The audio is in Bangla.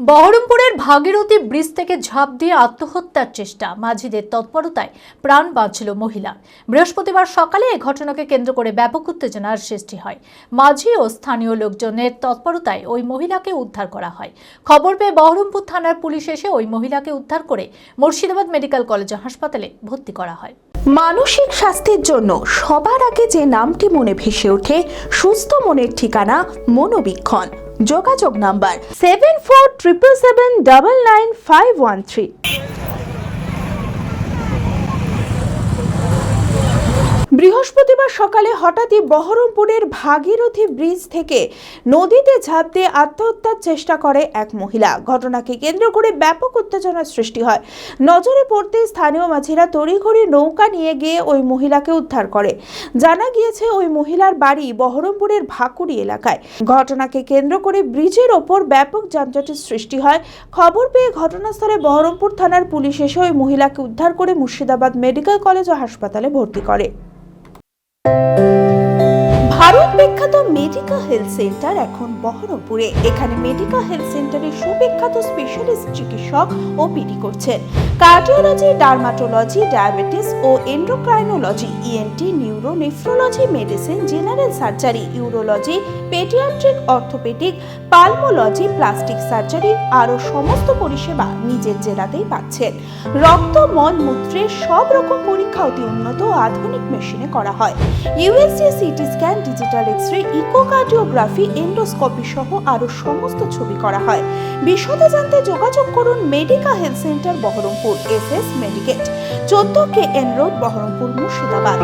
বহরমপুরের ভাগীরথী ব্রিজ থেকে ঝাঁপ দিয়ে আত্মহত্যার চেষ্টা, মাঝিদের তৎপরতায় প্রাণ বাঁচল মহিলা। বৃহস্পতিবার সকালে এই ঘটনাকে কেন্দ্র করে ব্যাপক উত্তেজনার সৃষ্টি হয়। মাঝি ও স্থানীয় লোকজনের তৎপরতায় ওই মহিলাকে উদ্ধার করা হয়। খবর পেয়ে বহরমপুর থানার পুলিশ এসে ওই মহিলাকে উদ্ধার করে মুর্শিদাবাদ মেডিকেল কলেজ হাসপাতালে ভর্তি করা হয়। মানসিক স্বাস্থ্যের জন্য সবার আগে যে নামটি মনে ভেসে ওঠে, সুস্থ মনের ঠিকানা মনোবীক্ষণ। যোগাযোগ নাম্বার 7477799513। বৃহস্পতিবার সকালে হঠাৎই বহরমপুরের ভাগীরথী ব্রিজ থেকে নদীতে ঝাঁপ দিয়ে আত্মহত্যার চেষ্টা করে এক মহিলা। ঘটনাকে কেন্দ্র করে ব্যাপক উত্তেজনার সৃষ্টি হয়। নজরে পড়তে স্থানীয় মাঝিরা তড়িঘড়ি নৌকা নিয়ে গিয়ে ওই মহিলাকে উদ্ধার করে। জানা গিয়েছে ওই মহিলার বাড়ি বহরমপুরের ভাকুড়ি এলাকায়। ঘটনাকে কেন্দ্র করে ব্রিজের ওপর ব্যাপক যানজটের সৃষ্টি হয়। খবর পেয়ে ঘটনাস্থলে বহরমপুর থানার পুলিশ এসে ওই মহিলাকে উদ্ধার করে মুর্শিদাবাদ মেডিকেল কলেজ ও হাসপাতালে ভর্তি করে। ভারত বিখ্যাত মেডিকা হেলথ সেন্টার এখন বহরমপুরে। এখানে মেডিকা হেলথ সেন্টারে সুবিখ্যাত স্পেশালিস্ট চিকিৎসক ওপিডি করছেন। কার্ডিওলজি, ডার্মাটোলজি, ডায়াবেটিস ও endocrinology, ENT, neuro, nephrology, medicine, general surgery, urology, paediatric, orthopaedic, pulmonology, plastic surgery আরও সমস্ত পরিষেবা নিজের জেলাতেই পাচ্ছেন। রক্ত, মল, মূত্রের সব রকম পরীক্ষা অতি উন্নত ও আধুনিক মেশিনে করা হয়। USG, CT scan, digital X-ray, echocardiography, endoscopy সহ আরও সমস্ত ছবি করা হয়। বিশদে জানতে যোগাযোগ করুন Medica health centre Baharampur, SS Medicate, 14 KN road, Baharampur, Murshidabad.